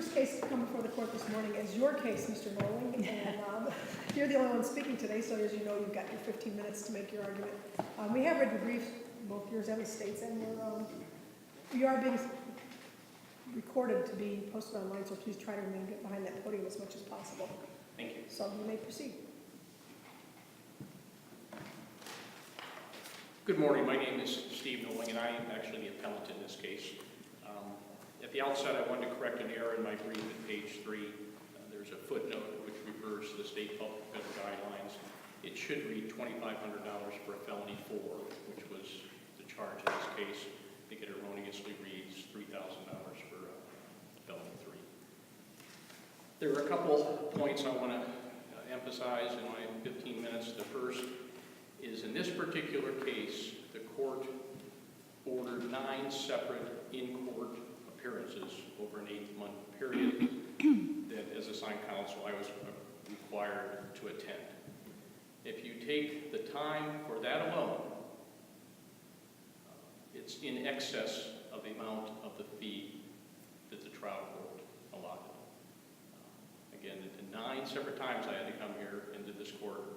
first case to come before the court this morning is your case, Mr. Bowling, and you're the only one speaking today, so as you know, you've got your 15 minutes to make your argument. We have read the briefs, both yours and the state's, and we are being recorded to be posted online, so please try to remain behind that podium as much as possible. Thank you. So you may proceed. Good morning. My name is Steve Noling, and I am actually the appellant in this case. At the outset, I wanted to correct an error in my brief at page 3. There's a footnote which refers to the state public defender guidelines. It should read $2,500 for a felony 4, which was the charge in this case. I think it erroneously reads $3,000 for felony 3. There are a couple points I want to emphasize in my 15 minutes. The first is in this particular case, the court ordered 9 separate in-court appearances over an 8-month period that, as assigned counsel, I was required to attend. If you take the time for that alone, it's in excess of the amount of the fee that the trial court allotted. Again, 9 separate times I had to come here into this court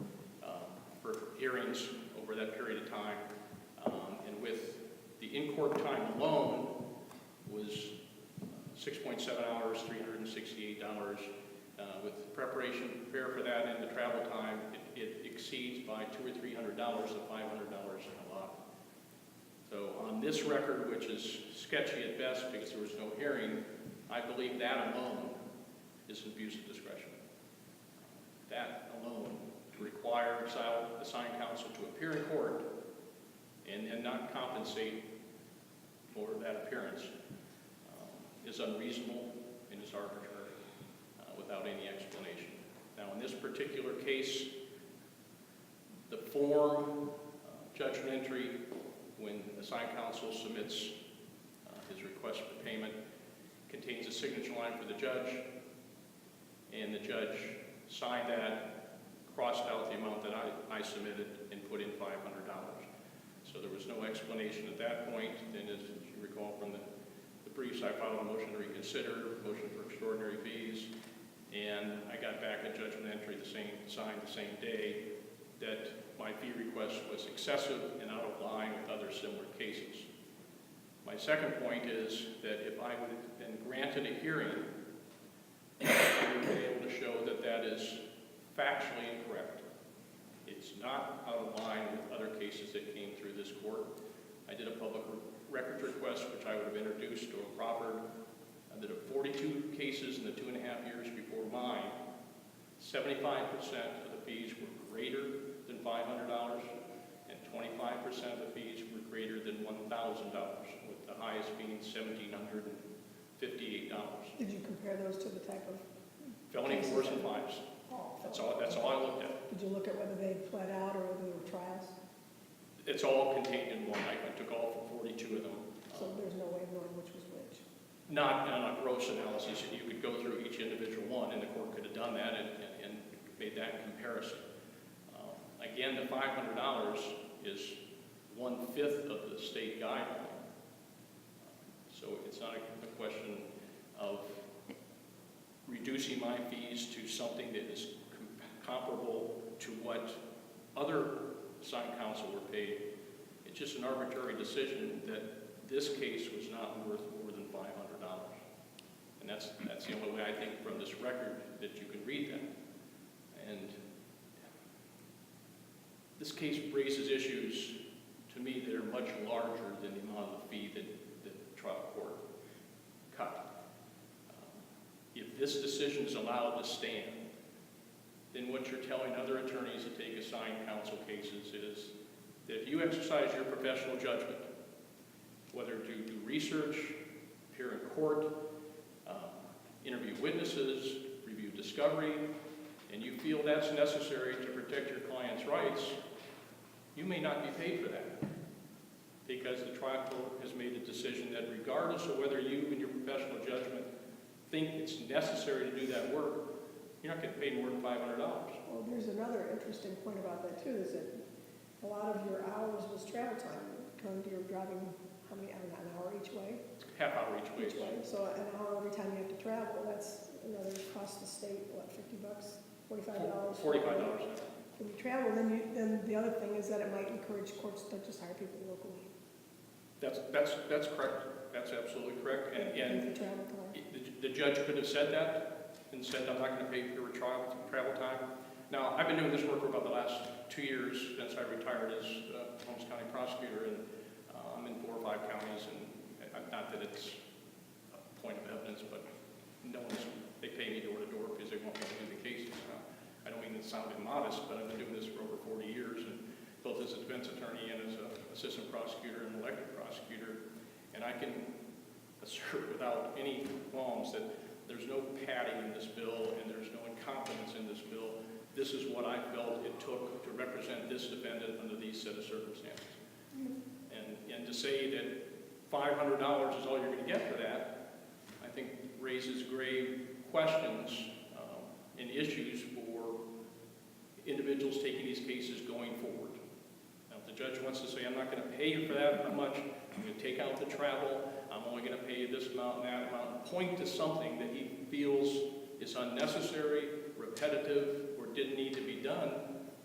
for hearings over that period of time, and with the in-court time alone was 6.7 hours, $368. With preparation to prepare for that and the travel time, it exceeds by $200 or $300 the $500 a lot. So on this record, which is sketchy at best because there was no hearing, I believe that alone is an abuse of discretion. That alone to require assigned counsel to appear in court and not compensate for that appearance is unreasonable and is arbitrary without any explanation. Now, in this particular case, the form judgment entry, when assigned counsel submits his request for payment, contains a signature line for the judge, and the judge signed that, crossed out the amount that I submitted, and put in $500. So there was no explanation at that point. Then, as you recall from the briefs, I filed a motion to reconsider, motion for extraordinary fees, and I got back a judgment entry signed the same day that my fee request was excessive and out of line with other similar cases. My second point is that if I would have been granted a hearing, I would be able to show that that is factually incorrect. It's not out of line with other cases that came through this court. I did a public records request, which I would have introduced or proffered. I did 42 cases in the 2.5 years before mine. 75% of the fees were greater than $500, and 25% of the fees were greater than $1,000, with the highest being $1,758. Did you compare those to the type of felony 4s and 5s? That's all I looked at. Did you look at whether they pled out or whether they were trials? It's all contained in one. I took all 42 of them. So there's no way of knowing which was which? Not on a gross analysis. You could go through each individual one, and the court could have done that and made that comparison. Again, the $500 is 1/5 of the state guideline. So it's not a question of reducing my fees to something that is comparable to what other assigned counsel were paid. It's just an arbitrary decision that this case was not worth more than $500. And that's the only way I think from this record that you can read that. And this case raises issues to me that are much larger than the amount of the fee that the trial court cut. If this decision is allowed to stand, then what you're telling other attorneys that take assigned counsel cases is that if you exercise your professional judgment, whether to do research, appear in court, interview witnesses, review discovery, and you feel that's necessary to protect your client's rights, you may not be paid for that, because the trial court has made a decision that regardless of whether you in your professional judgment think it's necessary to do that work, you're not getting paid more than $500. Well, there's another interesting point about that too, is that a lot of your hours was travel time. You're driving, how many, an hour each way? Half hour each way. So an hour every time you have to travel, that's what, $50, $45? $45. When you travel, then the other thing is that it might encourage courts to just hire people locally. That's correct. That's absolutely correct. Pay And for travel time. the judge could have said that and said, I'm not going to pay for your travel time. Now, I've been doing this work for about the last 2 years since I retired as Holmes County prosecutor, and I'm in 4 or 5 counties, and not that it's a point of evidence, but they pay me door to door because they want me to do the cases. I don't mean to sound immodest, but I've been doing this for over 40 years, and both as a defense attorney and as an assistant prosecutor and elected prosecutor, and I can assert without any qualms that there's no padding in this bill and there's no incompetence in this bill. This is what I felt it took to represent this defendant under these set of circumstances. And to say that $500 is all you're going to get for that, I think raises grave questions and issues for individuals taking these cases going forward. Now, if the judge wants to say, I'm not going to pay you for that much, I'm going to take out the travel, I'm only going to pay you this amount and that amount, point to something that he feels is unnecessary, repetitive, or didn't need to be done,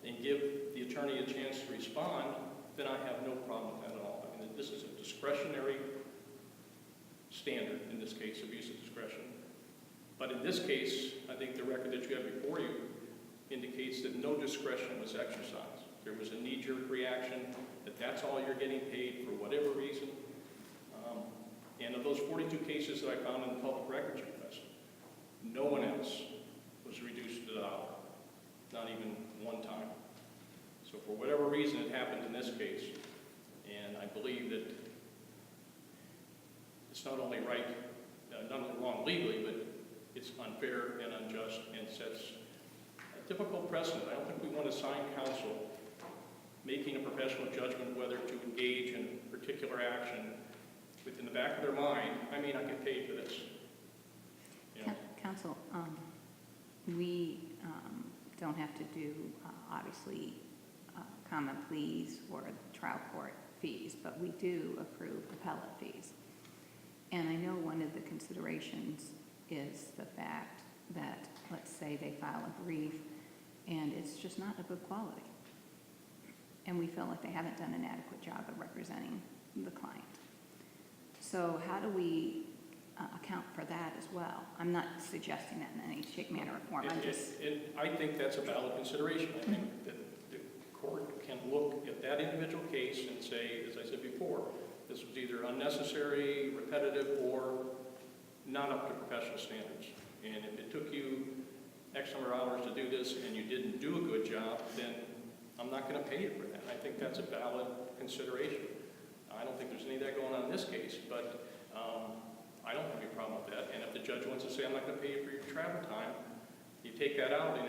and give the attorney a chance to respond, then I have no problem with that at all. I mean, this is a discretionary standard, in this case, abuse of discretion. But in this case, I think the record that you have before you indicates that no discretion was exercised. There was a knee-jerk reaction that that's all you're getting paid for whatever reason. And of those 42 cases that I found in the public records request, no one else was reduced to $1, not even one time. So for whatever reason it happened in this case, and I believe that it's not only right, not only wrong legally, but it's unfair and unjust and sets a difficult precedent. I don't think we want to assign counsel making a professional judgment whether to engage in a particular action within the back of their mind. I may not get paid for this. You know? Counsel, we don't have to do, obviously, common pleas or trial court fees, but we do approve appellate fees. And I know one of the considerations is the fact that, let's say they file a brief and it's just not of good quality. And we feel like they haven't done an adequate job of representing the client. So how do we account for that as well? I'm not suggesting that in any shape, manner, or form. I think that's a valid consideration. I think that the court can look at that individual case and say, as I said before, this was either unnecessary, repetitive, or not up to professional standards. And if it took you X number of hours to do this and you didn't do a good job, then I'm not going to pay you for that. I think that's a valid consideration. I don't think there's any of that going on in this case, but I don't have any problem with that. And if the judge wants to say, I'm not going to pay you for your travel time, you take that out. And,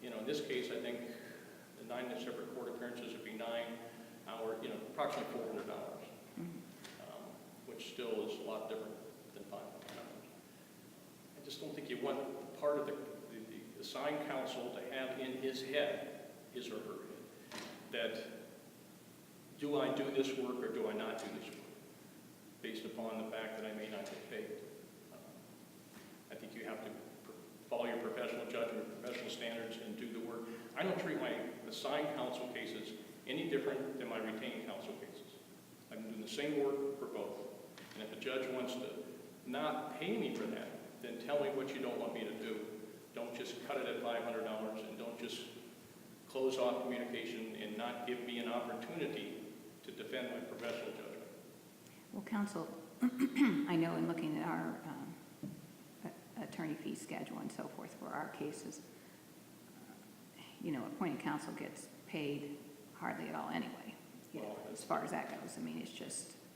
in this case, I think the 9 separate court appearances would be 9 hours, approximately $400, which still is a lot different than $500. I just don't think you want part of the assigned counsel to have in his or her head, that do I do this work or do I not do this work, based upon the fact that I may not get paid. I think you have to follow your professional judgment, professional standards, and do the work. I don't treat my assigned counsel cases any different than my retained counsel cases. I'm doing the same work for both. And if a judge wants to not pay me for that, then tell me what you don't want me to do. Don't just cut it at $500, and don't just close off communication and not give me an opportunity to defend my professional judgment. Well, counsel, I know in looking at our attorney fee schedule and so forth for our cases, appointed counsel gets paid hardly at all anyway, as far as that goes. I mean,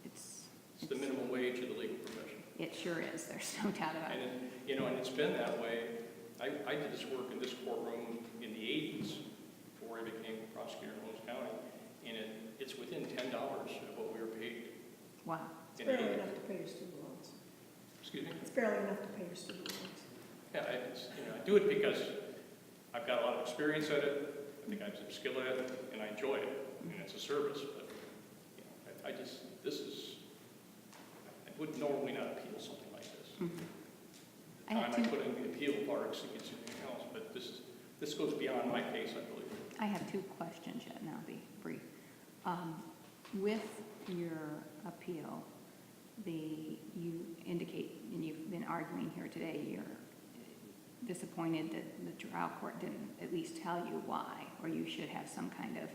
it's the minimum wage of the legal profession. It sure is. There's no doubt about it. And it's been that way. I did this work in this courtroom in the 80s before I became a prosecutor in Holmes County, and it's within $10 of what we were paid. Wow. It's barely enough to pay your student loans. Excuse me? It's barely enough to pay your student loans. Yeah, I do it because I've got a lot of experience at it. I think I have some skill at it, and I enjoy it, and it's a service. But I would normally not appeal something like this. Mm-hmm. The time I put in the appeal bar exceeds anything else. but this goes beyond my case, I believe. I have two questions yet, and I'll be brief. With your appeal, you indicate, and you've been arguing here today, you're disappointed that the trial court didn't at least tell you why, or you should have some kind of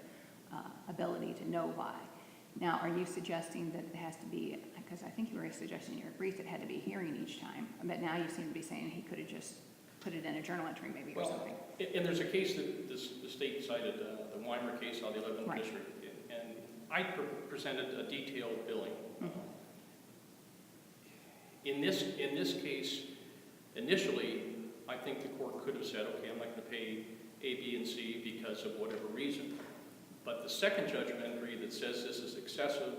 ability to know why. Now, are you suggesting that it has to be, because I think you were suggesting in your brief it had to be a hearing each time, but now you seem to be saying he could have just put it in a journal entry maybe or something. And there's a case that the state cited, the Weiser case out of the 11th Right. District, and I presented a detailed billing. Mm-hmm. In this case, initially, I think the court could have said, okay, I'm not going to pay A, B, and C because of whatever reason. But the second judgment entry that says this is excessive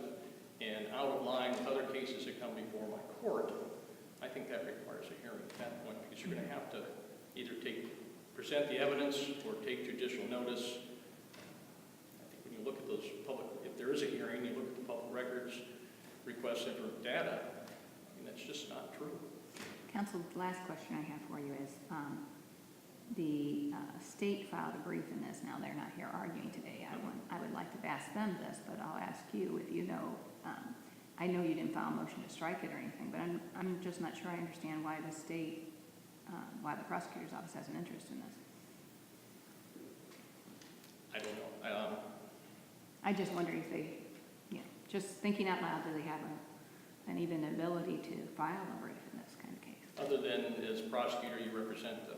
and out of line with other cases that come before my court, I think that requires a hearing at that point, because you're going to have to either present the evidence or take judicial notice. I think when you look at those public, if there is a hearing, you look at the public records, requests for data, I mean, that's just not true. Counsel, the last question I have for you is, the state filed a brief in this. Now, they're not here arguing today. I would like to ask them this, but I'll ask you if you know. I know you didn't file a motion to strike it or anything, but I'm just not sure I understand why the state, why the prosecutor's office has an interest in this. I don't know. I just wonder if they, just thinking out loud, do they have an even ability to file a brief in this kind of case? Other than as prosecutor, you represent the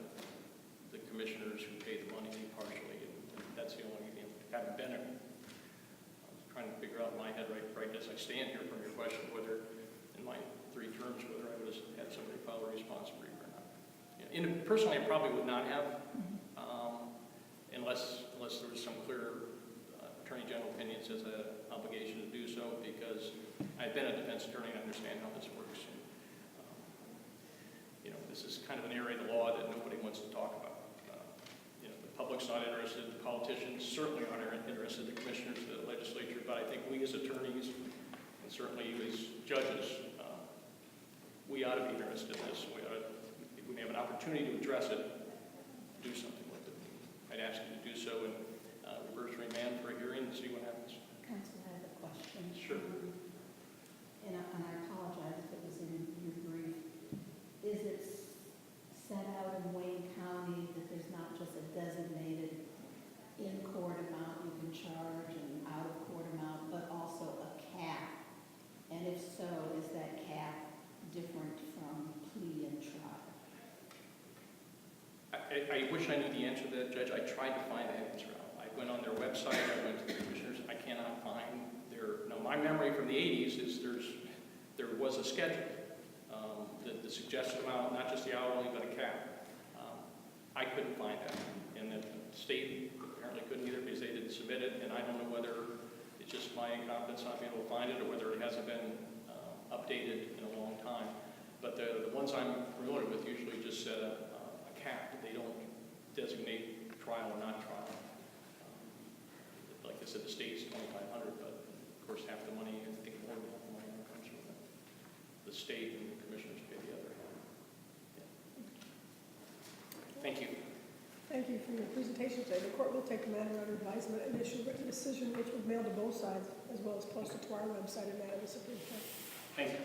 commissioners who pay the money impartially, and that's the only thing. Haven't been it. I was trying to figure out in my head right as I stand here from your question whether in my 3 terms whether I would have had somebody file a response brief or not. Personally, I probably would not have, unless there was some clear Attorney General opinion says I had an obligation to do so, because I've been a defense attorney and understand how this works. And, this is kind of an area of the law that nobody wants to talk about. The public's not interested, the politicians certainly aren't interested, the commissioners, the legislature, but I think we as attorneys, and certainly you as judges, we ought to be interested in this. If we have an opportunity to address it, do something with it. I'd ask you to do so and reverse remand for a hearing and see what happens. Counsel, I have a question. Sure. And I apologize if it was in your brief. Is it set out in Wayne County that there's not just a designated in-court amount you can charge and out-of-court amount, but also a cap? And if so, is that cap different from plea and trial? I wish I knew the answer to that, Judge. I tried to find that answer out. I went on their website, I went to the commissioners, I cannot find their, now my memory from the 80s is there was a schedule. The suggested amount, not just the hourly, but a cap. I couldn't find that, and the state apparently couldn't either because they didn't submit it, and I don't know whether it's just my incompetence not being able to find it or whether it hasn't been updated in a long time. But the ones I'm familiar with usually just set a cap. They don't designate trial or not trial. Like I said, the state's $2,500, but of course half the money, I think more than half the money comes from the state, and the commissioners pay the other half. Yeah. Thank you. Thank you for your presentation today. The court will take the matter under advisement and issue a written decision which will mail to both sides as well as post it to our website and that of the Supreme Court. Thank you.